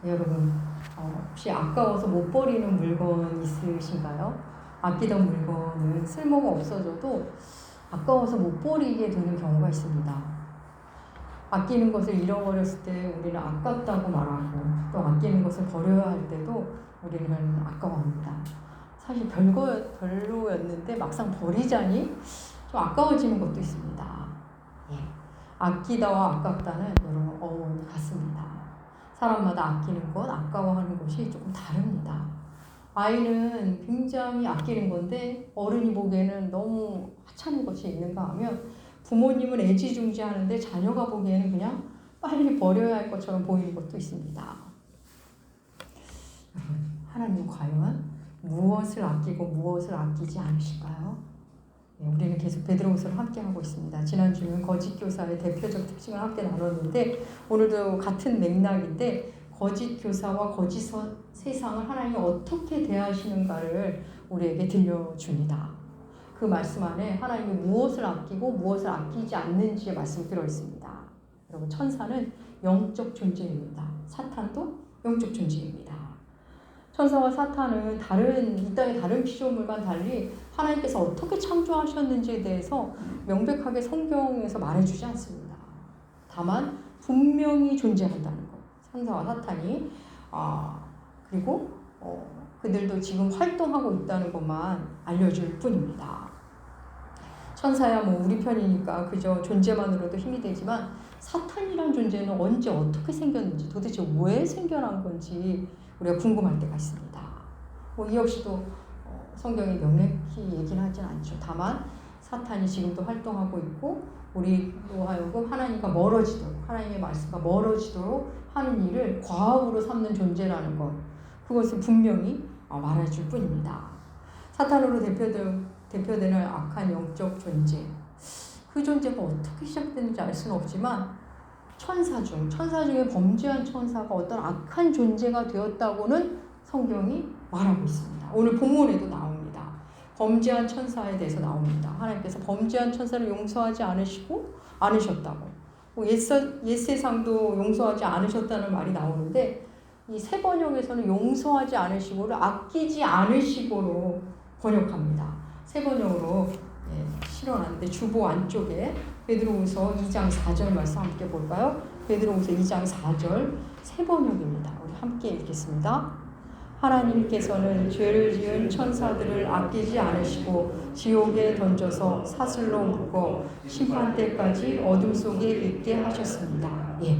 여러분, 혹시 아까워서 못 버리는 물건 있으신가요? 아끼던 물건은 쓸모가 없어져도 아까워서 못 버리게 되는 경우가 있습니다. 아끼는 것을 잃어버렸을 때 우리는 아깝다고 말하고, 또 아끼는 것을 버려야 할 때도 우리는 아까워합니다. 사실 별로였는데 막상 버리자니 좀 아까워지는 것도 있습니다. 예. 아끼다와 아깝다는 여러분 어원이 같습니다. 사람마다 아끼는 것, 아까워하는 것이 조금 다릅니다. 아이는 굉장히 아끼는 건데 어른이 보기에는 너무 하찮은 것이 있는가 하면 부모님은 애지중지하는데 자녀가 보기에는 그냥 빨리 버려야 할 것처럼 보이는 것도 있습니다. 하나님은 과연 무엇을 아끼고 무엇을 아끼지 않으실까요? 네, 우리는 계속 베드로후서를 함께 하고 있습니다. 지난주는 거짓 교사의 대표적 특징을 함께 나눴는데 오늘도 같은 맥락인데 거짓 교사와 거짓 세상을 하나님이 어떻게 대하시는가를 우리에게 들려줍니다. 그 말씀 안에 하나님이 무엇을 아끼고 무엇을 아끼지 않는지의 말씀이 들어있습니다. 여러분, 천사는 영적 존재입니다. 사탄도 영적 존재입니다. 천사와 사탄은 이 땅의 다른 피조물과는 달리 하나님께서 어떻게 창조하셨는지에 대해서 명백하게 성경에서 말해주지 않습니다. 다만 분명히 존재한다는 것. 천사와 사탄이 그리고 그들도 지금 활동하고 있다는 것만 알려줄 뿐입니다. 천사야 우리 편이니까 그저 존재만으로도 힘이 되지만 사탄이란 존재는 언제 어떻게 생겼는지 도대체 왜 생겨난 건지 우리가 궁금할 때가 있습니다. 이 역시도 성경이 명확히 얘기는 하진 않죠. 다만 사탄이 지금도 활동하고 있고 우리로 하여금 하나님과 멀어지도록, 하나님의 말씀과 멀어지도록 하는 일을 과업으로 삼는 존재라는 것, 그것을 분명히 말해줄 뿐입니다. 사탄으로 대표되는 악한 영적 존재, 그 존재가 어떻게 시작됐는지 알 수는 없지만 천사 중에 범죄한 천사가 어떤 악한 존재가 되었다고는 성경이 말하고 있습니다. 오늘 본문에도 나옵니다. 범죄한 천사에 대해서 나옵니다. 하나님께서 범죄한 천사를 용서하지 않으셨다고. 옛세상도 용서하지 않으셨다는 말이 나오는데 이 새 번역에서는 용서하지 않으시고를 아끼지 않으시고로 번역합니다. 새 번역으로 실어놨는데 주보 안쪽에 베드로후서 2장 4절 말씀 함께 볼까요? 베드로후서 2장 4절 새 번역입니다. 우리 함께 읽겠습니다. 하나님께서는 죄를 지은 천사들을 아끼지 않으시고 지옥에 던져서 사슬로 묶어 심판 때까지 어둠 속에 있게 하셨습니다. 예.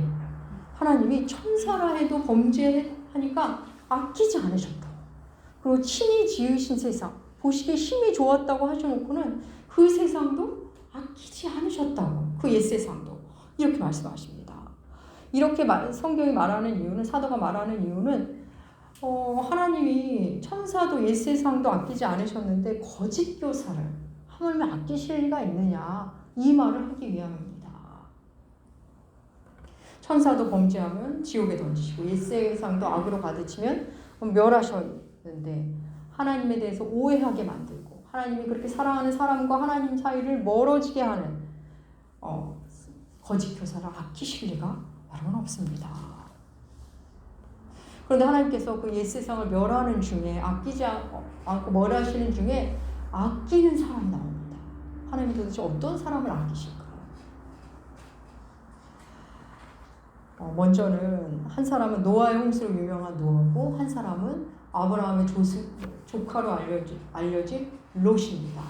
하나님이 천사라 해도 범죄하니까 아끼지 않으셨다. 그리고 친히 지으신 세상, 보시기에 힘이 좋았다고 하셔놓고는 그 세상도 아끼지 않으셨다고. 그 옛세상도. 이렇게 말씀하십니다. 이렇게 성경이 말하는 이유는, 사도가 말하는 이유는 하나님이 천사도 옛세상도 아끼지 않으셨는데 거짓 교사를 하물며 아끼실 리가 있느냐, 이 말을 하기 위함입니다. 천사도 범죄하면 지옥에 던지시고 옛세상도 악으로 가득치면 멸하셨는데 하나님에 대해서 오해하게 만들고 하나님이 그렇게 사랑하는 사람과 하나님 사이를 멀어지게 하는 거짓 교사를 아끼실 리가 여러분 없습니다. 그런데 하나님께서 그 옛세상을 멸하는 중에 아끼지 않고 멸하시는 중에 아끼는 사람이 나옵니다. 하나님이 도대체 어떤 사람을 아끼실까요? 먼저는 한 사람은 노아의 홍수로 유명한 노아고 한 사람은 아브라함의 조카로 알려진 롯입니다.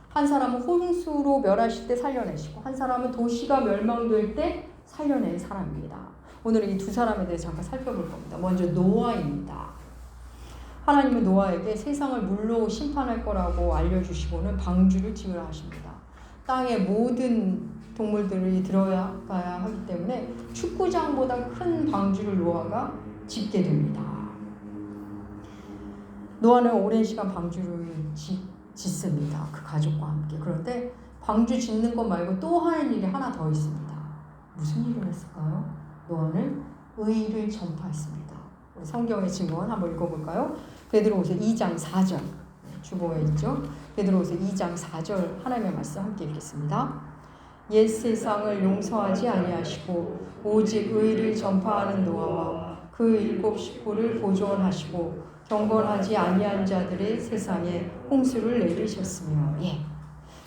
한 사람은 홍수로 멸하실 때 살려내시고 한 사람은 도시가 멸망될 때 살려낸 사람입니다. 오늘은 이 두 사람에 대해 잠깐 살펴볼 겁니다. 먼저 노아입니다. 하나님은 노아에게 세상을 물로 심판할 거라고 알려주시고는 방주를 지으라 하십니다. 땅의 모든 동물들이 들어가야 하기 때문에 축구장보다 큰 방주를 노아가 짓게 됩니다. 노아는 오랜 시간 방주를 짓습니다. 그 가족과 함께. 그런데 방주 짓는 것 말고 또 하는 일이 하나 더 있습니다. 무슨 일을 했을까요? 노아는 의를 전파했습니다. 우리 성경의 증언 한번 읽어볼까요? 베드로후서 2장 4절 주보에 있죠. 베드로후서 2장 4절 하나님의 말씀 함께 읽겠습니다. 옛 세상을 용서하지 아니하시고 오직 의를 전파하는 노아와 그 7 식구를 보존하시고 경건하지 아니한 자들의 세상에 홍수를 내리셨으며. 예.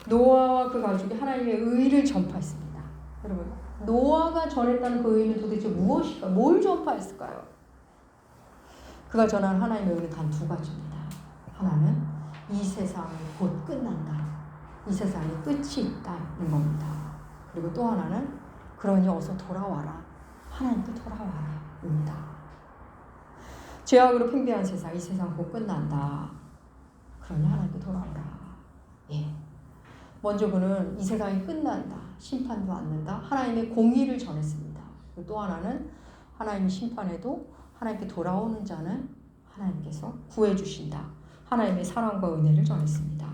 노아와 그 가족이 하나님의 의를 전파했습니다. 여러분, 노아가 전했다는 그 의는 도대체 무엇일까? 뭘 전파했을까요? 그가 전한 하나님의 의는 단 2가지입니다. 하나는 이 세상이 곧 끝난다. 이 세상에 끝이 있다는 겁니다. 그리고 또 하나는 그러니 어서 돌아와라. 하나님께 돌아와라. 입니다. 죄악으로 팽배한 세상, 이 세상 곧 끝난다. 그러니 하나님께 돌아오라. 예. 먼저 그는 이 세상이 끝난다. 심판도 않는다. 하나님의 공의를 전했습니다. 그리고 또 하나는 하나님이 심판해도 하나님께 돌아오는 자는 하나님께서 구해주신다. 하나님의 사랑과 은혜를 전했습니다.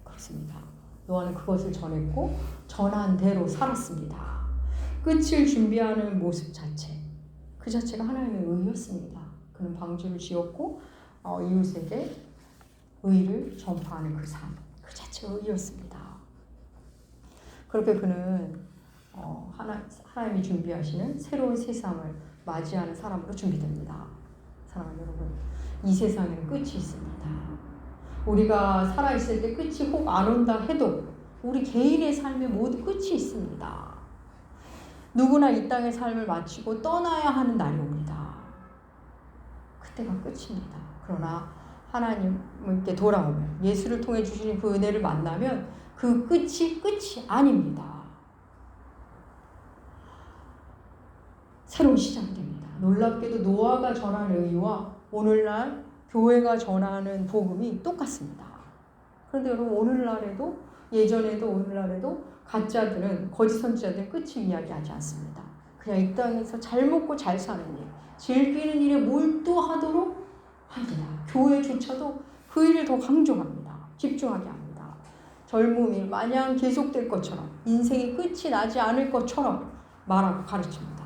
그렇습니다. 노아는 그것을 전했고 전한 대로 살았습니다. 끝을 준비하는 모습 자체, 그 자체가 하나님의 의였습니다. 그는 방주를 지었고 이웃에게 의를 전파하는 그 삶, 그 자체가 의였습니다. 그렇게 그는 하나님이 준비하시는 새로운 세상을 맞이하는 사람으로 준비됩니다. 사랑하는 여러분, 이 세상에는 끝이 있습니다. 우리가 살아있을 때 끝이 혹 안 온다 해도 우리 개인의 삶에 모두 끝이 있습니다. 누구나 이 땅의 삶을 마치고 떠나야 하는 날이 옵니다. 그때가 끝입니다. 그러나 하나님께 돌아오면, 예수를 통해 주시는 그 은혜를 만나면 그 끝이 아닙니다. 새로운 시작이 됩니다. 놀랍게도 노아가 전한 의와 오늘날 교회가 전하는 복음이 똑같습니다. 그런데 여러분, 오늘날에도, 예전에도 오늘날에도 가짜들은, 거짓 선지자들은 끝을 이야기하지 않습니다. 그냥 이 땅에서 잘 먹고 잘 사는 일, 즐기는 일에 몰두하도록 합니다. 교회조차도 그 일을 더 강조합니다. 집중하게 합니다. 젊음이 마냥 계속될 것처럼, 인생이 끝이 나지 않을 것처럼 말하고 가르칩니다.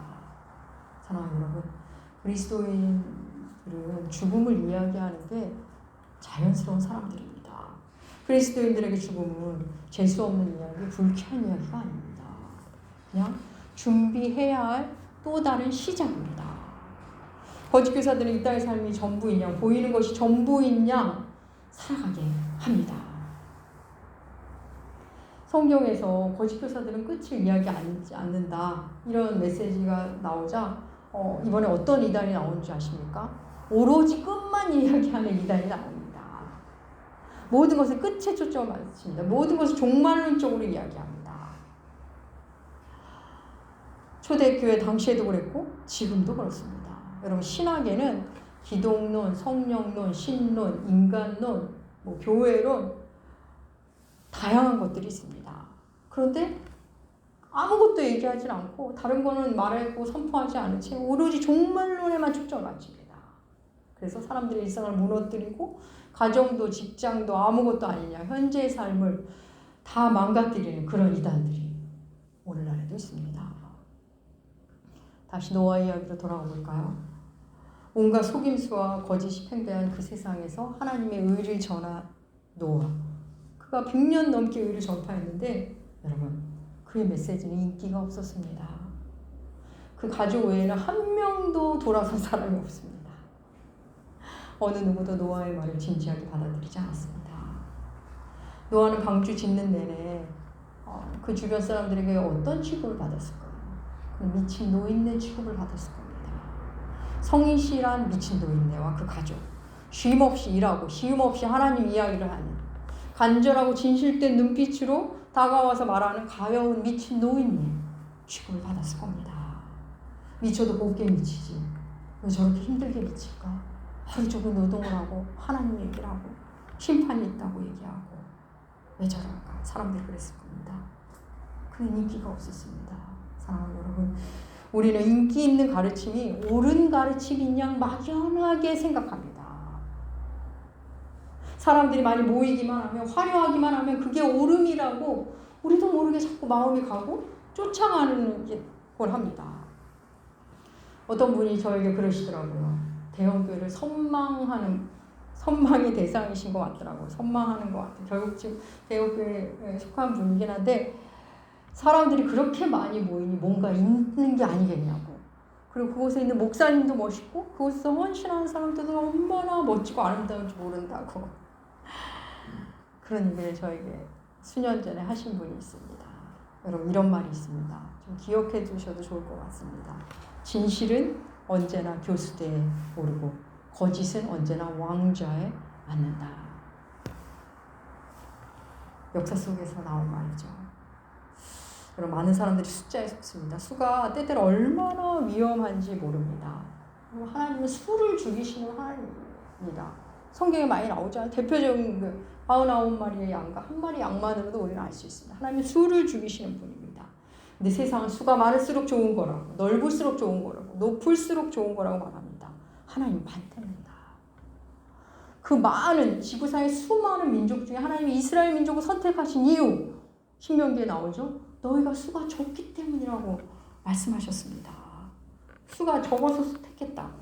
사랑하는 여러분, 그리스도인들은 죽음을 이야기하는 게 자연스러운 사람들입니다. 그리스도인들에게 죽음은 재수 없는 이야기, 불쾌한 이야기가 아닙니다. 그냥 준비해야 할 또 다른 시작입니다. 거짓 교사들은 이 땅의 삶이 전부인 양, 보이는 것이 전부인 양 살아가게 합니다. 성경에서 거짓 교사들은 끝을 이야기하지 않는다, 이런 메시지가 나오자 이번에 어떤 이단이 나오는지 아십니까? 오로지 끝만 이야기하는 이단이 나옵니다. 모든 것을 끝에 초점을 맞춥니다. 모든 것을 종말론적으로 이야기합니다. 초대교회 당시에도 그랬고 지금도 그렇습니다. 여러분, 신학에는 기독론, 성령론, 신론, 인간론, 교회론, 다양한 것들이 있습니다. 그런데 아무것도 얘기하지 않고 다른 거는 말하고 선포하지 않은 채 오로지 종말론에만 초점을 맞춥니다. 그래서 사람들의 일상을 무너뜨리고 가정도 직장도 아무것도 아니냐, 현재의 삶을 다 망가뜨리는 그런 이단들이 오늘날에도 있습니다. 다시 노아 이야기로 돌아가 볼까요? 온갖 속임수와 거짓이 팽배한 그 세상에서 하나님의 의를 전한 노아, 그가 100년 넘게 의를 전파했는데 여러분, 그의 메시지는 인기가 없었습니다. 그 가족 외에는 한 명도 돌아선 사람이 없습니다. 어느 누구도 노아의 말을 진지하게 받아들이지 않았습니다. 노아는 방주 짓는 내내 그 주변 사람들에게 어떤 취급을 받았을까요? 미친 노인네 취급을 받았을 겁니다. 성인씨란 미친 노인네와 그 가족, 쉼없이 일하고 쉼없이 하나님 이야기를 하는, 간절하고 진실된 눈빛으로 다가와서 말하는 가여운 미친 노인네 취급을 받았을 겁니다. 미쳐도 곱게 미치지 왜 저렇게 힘들게 미칠까? 하루 종일 노동을 하고 하나님 얘기를 하고 심판이 있다고 얘기하고 왜 저럴까? 사람들이 그랬을 겁니다. 그는 인기가 없었습니다. 사랑하는 여러분, 우리는 인기 있는 가르침이 옳은 가르침인 양 막연하게 생각합니다. 사람들이 많이 모이기만 하면, 화려하기만 하면 그게 옳음이라고 우리도 모르게 자꾸 마음이 가고 쫓아가는 걸 합니다. 어떤 분이 저에게 그러시더라고요. 대형교회를 선망의 대상이신 것 같더라고요. 선망하는 것 같아요. 결국 지금 대형교회에 속한 분이긴 한데, 사람들이 그렇게 많이 모이니 뭔가 있는 게 아니겠냐고. 그리고 그곳에 있는 목사님도 멋있고 그곳에서 헌신하는 사람들도 얼마나 멋지고 아름다운지 모른다고 그런 얘기를 저에게 수년 전에 하신 분이 있습니다. 여러분 이런 말이 있습니다. 좀 기억해 두셔도 좋을 것 같습니다. 진실은 언제나 교수대에 오르고 거짓은 언제나 왕좌에 앉는다. 역사 속에서 나온 말이죠. 여러분 많은 사람들이 숫자에 속습니다. 수가 때때로 얼마나 위험한지 모릅니다. 하나님은 수를 죽이시는 하나님입니다. 성경에 많이 나오죠. 대표적인 그 49마리의 양과 한 마리 양만으로도 우리는 알 수 있습니다. 하나님은 수를 죽이시는 분입니다. 근데 세상은 수가 많을수록 좋은 거라고, 넓을수록 좋은 거라고, 높을수록 좋은 거라고 말합니다. 하나님 반대입니다. 그 많은 지구상의 수많은 민족 중에 하나님이 이스라엘 민족을 선택하신 이유, 신명기에 나오죠. 너희가 수가 적기 때문이라고 말씀하셨습니다. 수가 적어서 택했다고.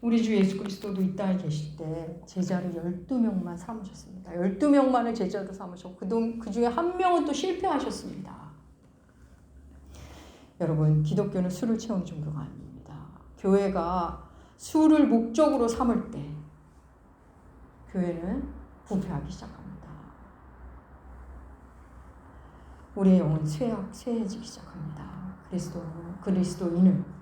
우리 주 예수 그리스도도 이 땅에 계실 때 제자를 12명만 삼으셨습니다. 12명만을 제자로 삼으셨고 그 중에 한 명은 또 실패하셨습니다. 여러분 기독교는 수를 채우는 종교가 아닙니다. 교회가 수를 목적으로 삼을 때 교회는 부패하기 시작합니다. 우리의 영은 쇠해지기 시작합니다. 그리스도인은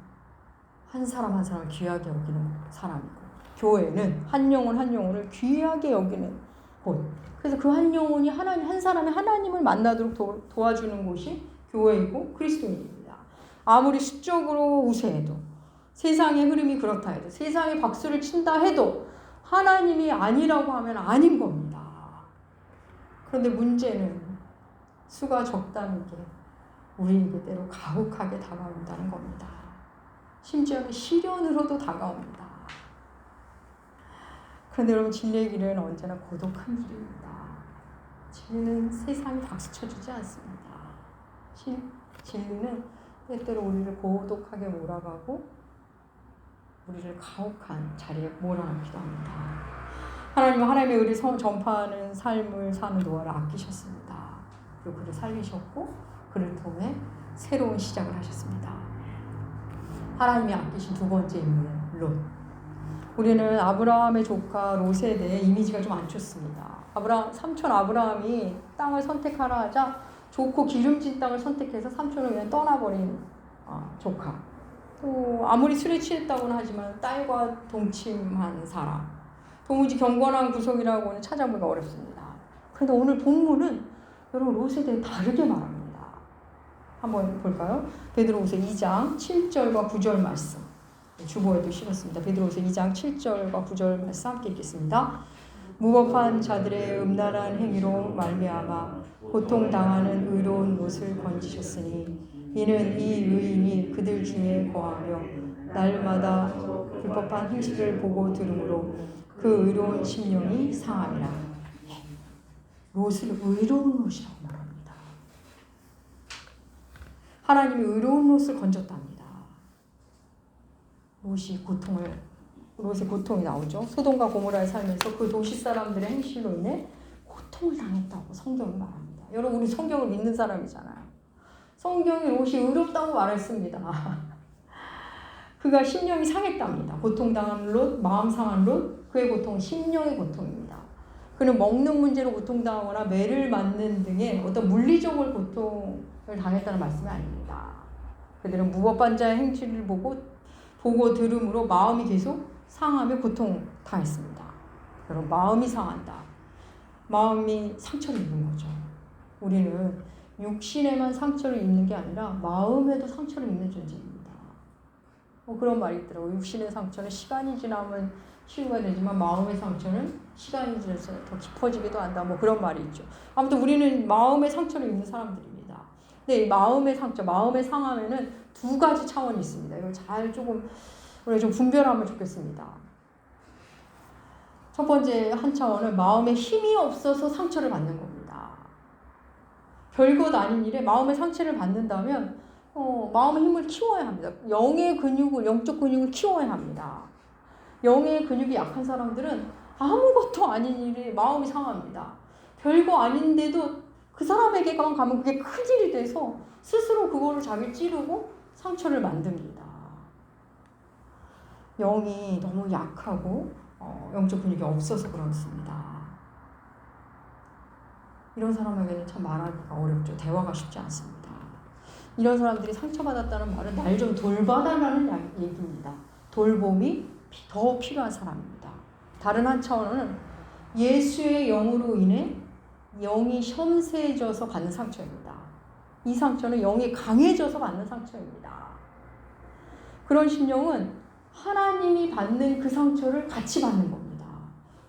한 사람 한 사람을 귀하게 여기는 사람이고 교회는 한 영혼 한 영혼을 귀하게 여기는 곳. 그래서 그 한 영혼이 한 사람이 하나님을 만나도록 도와주는 곳이 교회이고 그리스도인입니다. 아무리 수적으로 우세해도 세상의 흐름이 그렇다 해도 세상에 박수를 친다 해도 하나님이 아니라고 하면 아닌 겁니다. 그런데 문제는 수가 적다는 게 우리에게 때로 가혹하게 다가온다는 겁니다. 심지어는 시련으로도 다가옵니다. 그런데 여러분 진리의 길은 언제나 고독한 길입니다. 진리는 세상이 박수 쳐주지 않습니다. 진리는 때때로 우리를 고독하게 몰아가고 우리를 가혹한 자리에 몰아넣기도 합니다. 하나님은 하나님의 의를 전파하는 삶을 사는 노아를 아끼셨습니다. 그리고 그를 살리셨고 그를 통해 새로운 시작을 하셨습니다. 하나님이 아끼신 두 번째 인물 롯. 우리는 아브라함의 조카 롯에 대해 이미지가 좀 안 좋습니다. 삼촌 아브라함이 땅을 선택하라 하자 좋고 기름진 땅을 선택해서 삼촌을 그냥 떠나버린 조카. 또 아무리 술에 취했다고는 하지만 딸과 동침한 사람. 도무지 경건한 구석이라고는 찾아보기가 어렵습니다. 그런데 오늘 본문은 여러분 롯에 대해 다르게 말합니다. 한번 볼까요? 베드로후서 2장 7절과 9절 말씀. 주보에도 실었습니다. 베드로후서 2장 7절과 9절 말씀 함께 읽겠습니다. 무법한 자들의 음란한 행위로 말미암아 고통당하는 의로운 롯을 건지셨으니 이는 이 의인이 그들 중에 거하며 날마다 불법한 행실을 보고 들으므로 그 의로운 심령이 상하리라. 롯을 의로운 롯이라고 말합니다. 하나님이 의로운 롯을 건졌답니다. 롯의 고통이 나오죠. 소돔과 고모라에 살면서 그 도시 사람들의 행실로 인해 고통을 당했다고 성경이 말합니다. 여러분 우리 성경을 믿는 사람이잖아요. 성경이 롯이 의롭다고 말했습니다. 그가 심령이 상했답니다. 고통당한 롯, 마음 상한 롯, 그의 고통은 심령의 고통입니다. 그는 먹는 문제로 고통당하거나 매를 맞는 등의 어떤 물리적인 고통을 당했다는 말씀이 아닙니다. 그들은 무법한 자의 행실을 보고 들음으로 마음이 계속 상하며 고통당했습니다. 여러분 마음이 상한다. 마음이 상처를 입는 거죠. 우리는 육신에만 상처를 입는 게 아니라 마음에도 상처를 입는 존재입니다. 그런 말이 있더라고요. 육신의 상처는 시간이 지나면 치유가 되지만 마음의 상처는 시간이 지나서 더 깊어지기도 한다. 그런 말이 있죠. 아무튼 우리는 마음의 상처를 입는 사람들입니다. 근데 이 마음의 상처, 마음의 상함에는 두 가지 차원이 있습니다. 이걸 우리가 좀 분별하면 좋겠습니다. 첫 번째 한 차원은 마음에 힘이 없어서 상처를 받는 겁니다. 별것 아닌 일에 마음의 상처를 받는다면 마음의 힘을 키워야 합니다. 영적 근육을 키워야 합니다. 영의 근육이 약한 사람들은 아무것도 아닌 일에 마음이 상합니다. 별거 아닌데도 그 사람에게만 가면 그게 큰일이 돼서 스스로 그거를 자기 찌르고 상처를 만듭니다. 영이 너무 약하고 영적 분위기가 없어서 그렇습니다. 이런 사람에게는 참 말하기가 어렵죠. 대화가 쉽지 않습니다. 이런 사람들이 상처받았다는 말은 날 좀 돌봐달라는 얘기입니다. 돌봄이 더 필요한 사람입니다. 다른 한 차원은 예수의 영으로 인해 영이 섬세해져서 받는 상처입니다. 이 상처는 영이 강해져서 받는 상처입니다. 그런 심령은 하나님이 받는 그 상처를 같이 받는 겁니다.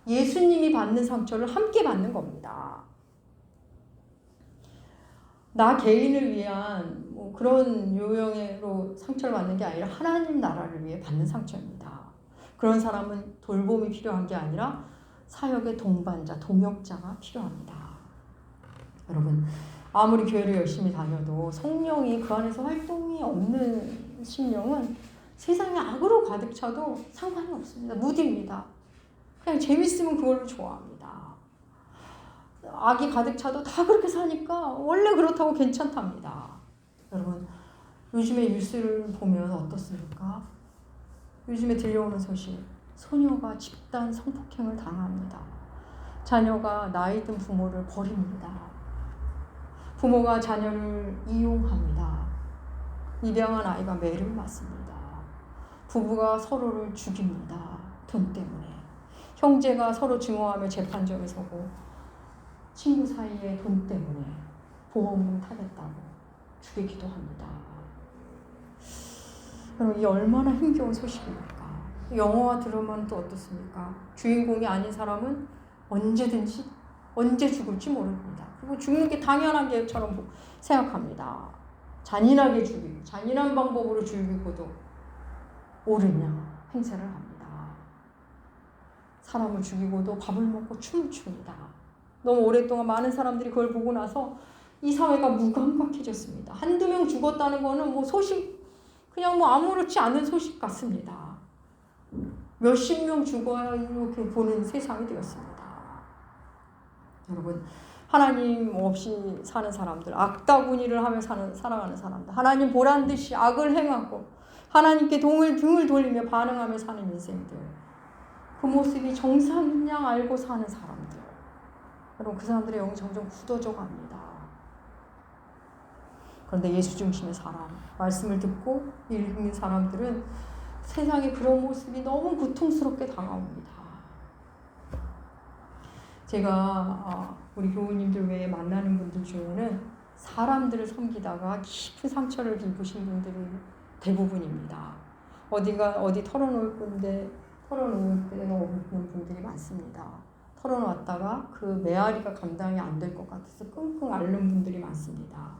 예수님이 받는 상처를 함께 받는 겁니다. 나 개인을 위한 그런 요령으로 상처를 받는 게 아니라 하나님 나라를 위해 받는 상처입니다. 그런 사람은 돌봄이 필요한 게 아니라 사역의 동반자, 동역자가 필요합니다. 여러분, 아무리 교회를 열심히 다녀도 성령이 그 안에서 활동이 없는 심령은 세상에 악으로 가득 차도 상관이 없습니다. 무디입니다. 그냥 재밌으면 그걸로 좋아합니다. 악이 가득 차도 다 그렇게 사니까 원래 그렇다고 괜찮답니다. 여러분, 요즘에 뉴스를 보면 어떻습니까? 요즘에 들려오는 소식, 소녀가 집단 성폭행을 당합니다. 자녀가 나이 든 부모를 버립니다. 부모가 자녀를 이용합니다. 입양한 아이가 매를 맞습니다. 부부가 서로를 죽입니다. 돈 때문에. 형제가 서로 증오하며 재판정에 서고 친구 사이에 돈 때문에 보험금 타겠다고 죽이기도 합니다. 그럼 이 얼마나 힘겨운 소식입니까? 영화와 들으면 또 어떻습니까? 주인공이 아닌 사람은 언제든지 언제 죽을지 모릅니다. 그리고 죽는 게 당연한 것처럼 생각합니다. 잔인하게 죽이고 잔인한 방법으로 죽이고도 옳으냐 행세를 합니다. 사람을 죽이고도 밥을 먹고 춤을 춥니다. 너무 오랫동안 많은 사람들이 그걸 보고 나서 이 사회가 무감각해졌습니다. 한두 명 죽었다는 거는 소식, 그냥 아무렇지 않은 소식 같습니다. 몇십 명 죽어야 이렇게 보는 세상이 되었습니다. 여러분, 하나님 없이 사는 사람들, 악다구니를 하며 살아가는 사람들, 하나님 보란 듯이 악을 행하고 하나님께 등을 돌리며 반응하며 사는 인생들, 그 모습이 정상량 알고 사는 사람들, 여러분, 그 사람들의 영이 점점 굳어져 갑니다. 그런데 예수 중심의 사람, 말씀을 듣고 읽는 사람들은 세상에 그런 모습이 너무 고통스럽게 다가옵니다. 제가 우리 교우님들 외에 만나는 분들 중에는 사람들을 섬기다가 깊은 상처를 입으신 분들이 대부분입니다. 어디 털어놓을 때가 없는 분들이 많습니다. 털어놨다가 그 메아리가 감당이 안 될 것 같아서 끙끙 앓는 분들이 많습니다.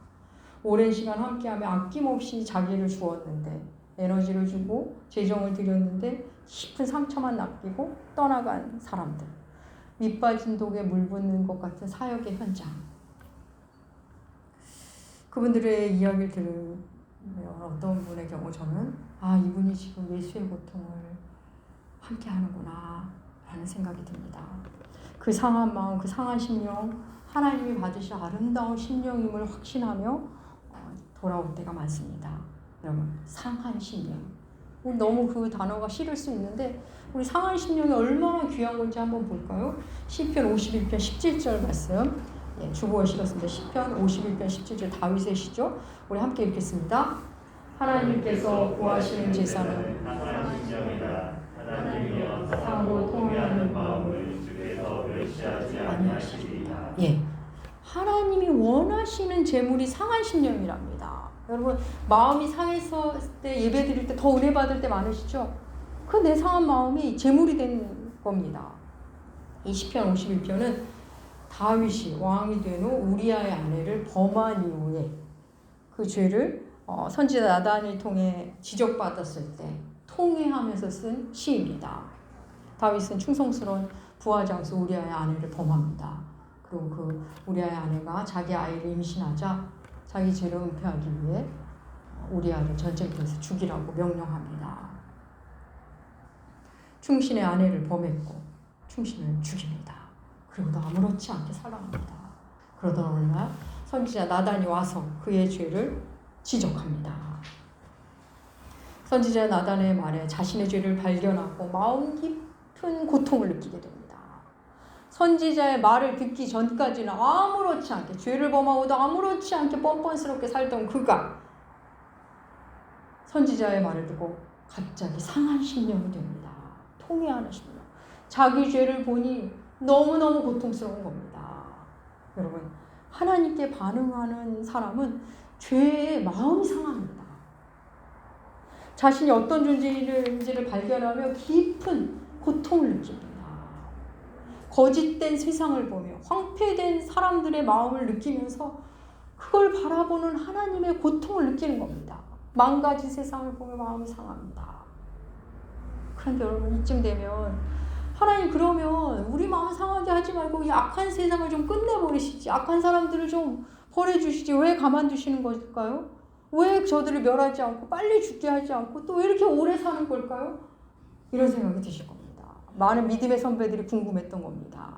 오랜 시간 함께하며 아낌없이 자기를 주었는데, 에너지를 주고 재정을 드렸는데 깊은 상처만 남기고 떠나간 사람들, 밑빠진 독에 물 붓는 것 같은 사역의 현장. 그분들의 이야기를 들으면 어떤 분의 경우 저는 이분이 지금 예수의 고통을 함께 하는구나 라는 생각이 듭니다. 그 상한 마음, 그 상한 심령, 하나님이 받으실 아름다운 심령임을 확신하며 돌아올 때가 많습니다. 여러분, 상한 심령. 너무 그 단어가 싫을 수 있는데 우리 상한 심령이 얼마나 귀한 건지 한번 볼까요? 시편 51편 17절 말씀. 주보에 실었습니다. 시편 51편 17절 다윗의 시죠. 우리 함께 읽겠습니다. 하나님께서 구하시는 제사는 상고 통하는 마음을 주께서 멸시하지 아니하시리이다. 하나님이 원하시는 제물이 상한 심령이랍니다. 여러분, 마음이 상했을 때 예배 드릴 때 더 은혜 받을 때 많으시죠? 그 내 상한 마음이 제물이 된 겁니다. 이 시편 51편은 다윗이 왕이 된 후 우리아의 아내를 범한 이후에 그 죄를 선지자 나단을 통해 지적받았을 때 통회하면서 쓴 시입니다. 다윗은 충성스러운 부하장수 우리아의 아내를 범합니다. 그리고 그 우리아의 아내가 자기 아이를 임신하자 자기 죄를 은폐하기 위해 우리아를 전쟁터에서 죽이라고 명령합니다. 충신의 아내를 범했고 충신을 죽입니다. 그리고도 아무렇지 않게 살아갑니다. 그러던 어느 날 선지자 나단이 와서 그의 죄를 지적합니다. 선지자 나단의 말에 자신의 죄를 발견하고 마음 깊은 고통을 느끼게 됩니다. 선지자의 말을 듣기 전까지는 아무렇지 않게 죄를 범하고도 아무렇지 않게 뻔뻔스럽게 살던 그가 선지자의 말을 듣고 갑자기 상한 심령이 됩니다. 통회하는 심령. 자기 죄를 보니 너무너무 고통스러운 겁니다. 여러분, 하나님께 반응하는 사람은 죄에 마음이 상합니다. 자신이 어떤 존재인지를 발견하며 깊은 고통을 느낍니다. 거짓된 세상을 보며 황폐된 사람들의 마음을 느끼면서 그걸 바라보는 하나님의 고통을 느끼는 겁니다. 망가진 세상을 보며 마음이 상합니다. 그런데 여러분, 이쯤 되면 하나님, 그러면 우리 마음 상하게 하지 말고 이 악한 세상을 좀 끝내버리시지, 악한 사람들을 좀 버려주시지, 왜 가만두시는 걸까요? 왜 저들을 멸하지 않고 빨리 죽게 하지 않고 또 왜 이렇게 오래 사는 걸까요? 이런 생각이 드실 겁니다. 많은 믿음의 선배들이 궁금했던 겁니다.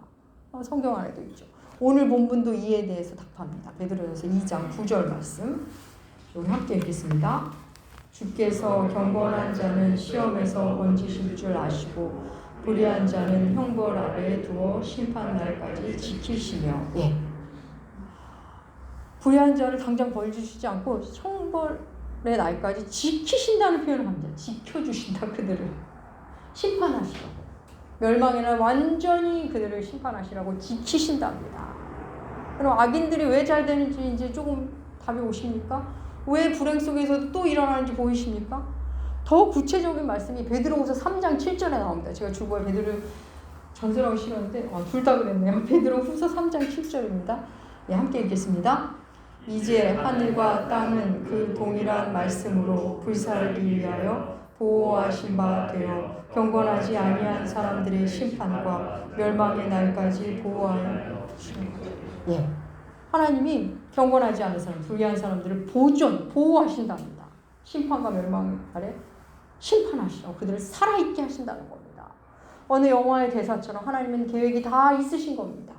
성경 안에도 있죠. 오늘 본문도 이에 대해서 답합니다. 베드로전서 2장 9절 말씀 우리 함께 읽겠습니다. 주께서 경건한 자는 시험에서 건지실 줄 아시고 불의한 자는 형벌 아래에 두어 심판 날까지 지키시며. 예. 불의한 자를 당장 벌 주시지 않고 형벌의 날까지 지키신다는 표현을 합니다. 지켜주신다. 그들을 심판하시라고. 멸망의 날 완전히 그들을 심판하시라고 지키신답니다. 그럼 악인들이 왜 잘 되는지 이제 조금 답이 오십니까? 왜 불행 속에서 또 일어나는지 보이십니까? 더 구체적인 말씀이 베드로후서 3장 7절에 나옵니다. 제가 주보에 베드로 전설하기 싫었는데 둘 다 그랬네요. 베드로후서 3장 7절입니다. 네, 함께 읽겠습니다. 이제 하늘과 땅은 그 동일한 말씀으로 불살기 위하여 보호하신 바 되어 경건하지 아니한 사람들의 심판과 멸망의 날까지 보호하여 주시는 거죠. 예, 하나님이 경건하지 않은 사람, 불의한 사람들을 보호하신답니다. 심판과 멸망의 날에 심판하시라고 그들을 살아있게 하신다는 겁니다. 어느 영화의 대사처럼 하나님은 계획이 다 있으신 겁니다.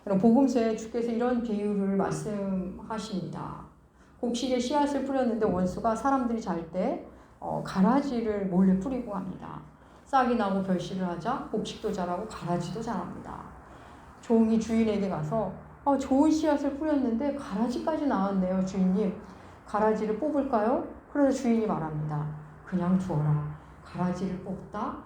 복음서에 주께서 이런 비유를 말씀하십니다. 곡식에 씨앗을 뿌렸는데 원수가 사람들이 잘 때 가라지를 몰래 뿌리고 갑니다. 싹이 나고 결실을 하자 곡식도 자라고 가라지도 자랍니다. 종이 주인에게 가서 좋은 씨앗을 뿌렸는데 가라지까지 나왔네요. 주인님, 가라지를 뽑을까요? 그래서 주인이 말합니다. 그냥 두어라. 가라지를 뽑다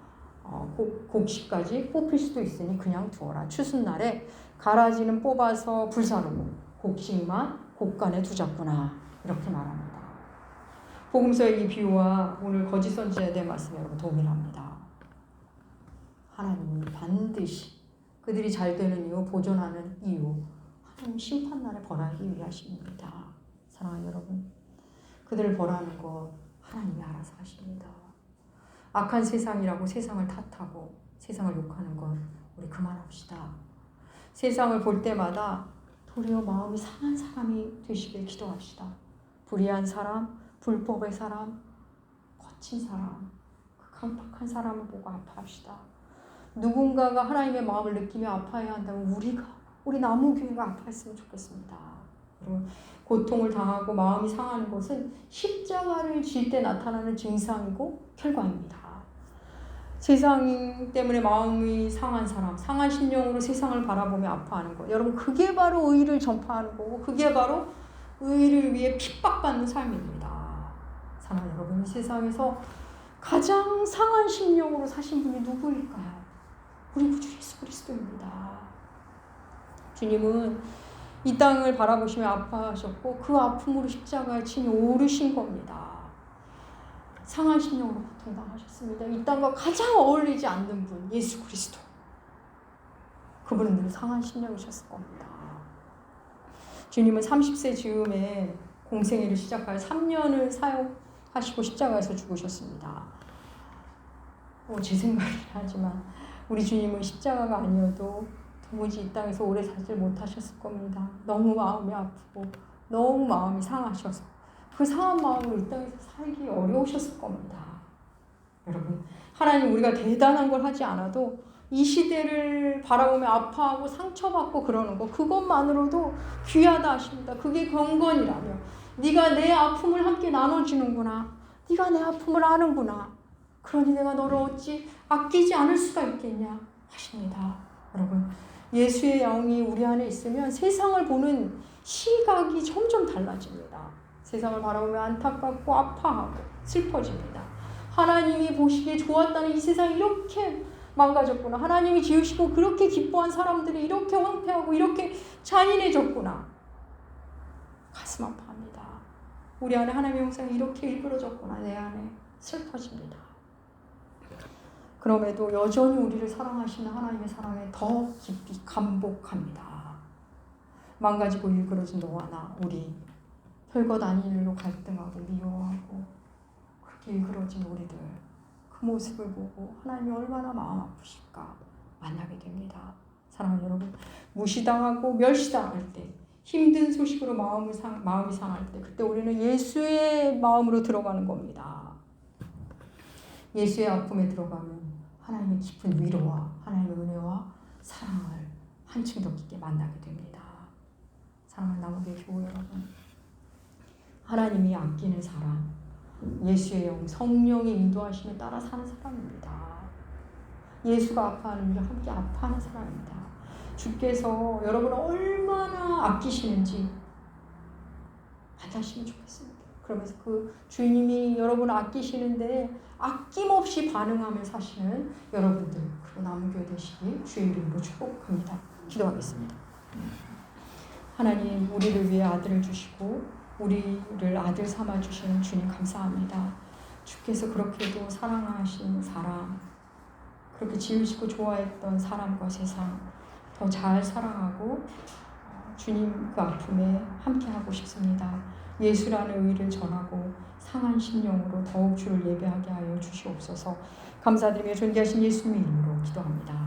곡식까지 뽑힐 수도 있으니 그냥 두어라. 추수날에 가라지는 뽑아서 불사르고 곡식만 곡간에 두자꾸나. 이렇게 말합니다. 복음서의 이 비유와 오늘 거짓 선지자에 대한 말씀이 여러분 동일합니다. 하나님은 반드시 그들이 잘 되는 이유, 보존하는 이유, 하나님 심판날에 벌하기 위하십니다. 사랑하는 여러분, 그들을 벌하는 것 하나님이 알아서 하십니다. 악한 세상이라고 세상을 탓하고 세상을 욕하는 것 우리 그만합시다. 세상을 볼 때마다 도리어 마음이 상한 사람이 되시길 기도합시다. 불의한 사람, 불법의 사람, 거친 사람, 그 강팍한 사람을 보고 아파합시다. 누군가가 하나님의 마음을 느끼며 아파해야 한다면 우리 나무교회가 아파했으면 좋겠습니다. 여러분, 고통을 당하고 마음이 상하는 것은 십자가를 질 때 나타나는 증상이고 결과입니다. 세상 때문에 마음이 상한 사람, 상한 심령으로 세상을 바라보며 아파하는 것. 여러분, 그게 바로 의를 전파하는 거고 그게 바로 의를 위해 핍박받는 삶입니다. 사랑하는 여러분, 이 세상에서 가장 상한 심령으로 사신 분이 누구일까요? 우리 구주 예수 그리스도입니다. 주님은 이 땅을 바라보시며 아파하셨고 그 아픔으로 십자가에 침이 오르신 겁니다. 상한 심령으로 고통당하셨습니다. 이 땅과 가장 어울리지 않는 분, 예수 그리스도. 그분은 늘 상한 심령이셨을 겁니다. 주님은 30세 즈음에 공생애를 시작하여 3년을 사용하시고 십자가에서 죽으셨습니다. 제 생각이긴 하지만 우리 주님은 십자가가 아니어도 도무지 이 땅에서 오래 살지 못하셨을 겁니다. 너무 마음이 아프고 너무 마음이 상하셔서 그 상한 마음으로 이 땅에서 살기 어려우셨을 겁니다. 여러분, 하나님 우리가 대단한 걸 하지 않아도 이 시대를 바라보며 아파하고 상처받고 그러는 거 그것만으로도 귀하다 하십니다. 그게 경건이라며 네가 내 아픔을 함께 나눠주는구나. 네가 내 아픔을 아는구나. 그러니 내가 너를 어찌 아끼지 않을 수가 있겠냐 하십니다. 여러분, 예수의 영이 우리 안에 있으면 세상을 보는 시각이 점점 달라집니다. 세상을 바라보면 안타깝고 아파하고 슬퍼집니다. 하나님이 보시기에 좋았다는 이 세상이 이렇게 망가졌구나. 하나님이 지으시고 그렇게 기뻐한 사람들이 이렇게 황폐하고 이렇게 잔인해졌구나. 가슴 아파합니다. 우리 안에 하나님의 형상이 이렇게 일그러졌구나. 내 안에 슬퍼집니다. 그럼에도 여전히 우리를 사랑하시는 하나님의 사랑에 더 깊이 감복합니다. 망가지고 일그러진 너와 나, 우리 별것 아닌 일로 갈등하고 미워하고 그렇게 일그러진 우리들, 그 모습을 보고 하나님이 얼마나 마음 아프실까 만나게 됩니다. 사랑하는 여러분, 무시당하고 멸시당할 때, 힘든 소식으로 마음이 상할 때, 그때 우리는 예수의 마음으로 들어가는 겁니다. 예수의 아픔에 들어가면 하나님의 깊은 위로와 하나님의 은혜와 사랑을 한층 더 깊게 만나게 됩니다. 사랑하는 남우교회 교우 여러분, 하나님이 아끼는 사람, 예수의 영, 성령의 인도하심에 따라 사는 사람입니다. 예수가 아파하는 일을 함께 아파하는 사람입니다. 주께서 여러분을 얼마나 아끼시는지 만나시면 좋겠습니다. 그러면서 그 주님이 여러분을 아끼시는데 아낌없이 반응하며 사시는 여러분들, 그리고 남교회 되시기 주의 이름으로 축복합니다. 기도하겠습니다. 하나님, 우리를 위해 아들을 주시고 우리를 아들 삼아 주시는 주님 감사합니다. 주께서 그렇게도 사랑하신 사람, 그렇게 지으시고 좋아했던 사람과 세상 더 잘 사랑하고 주님 그 아픔에 함께하고 싶습니다. 예수라는 의를 전하고 상한 심령으로 더욱 주를 예배하게 하여 주시옵소서. 감사드리며 존귀하신 예수님의 이름으로 기도합니다.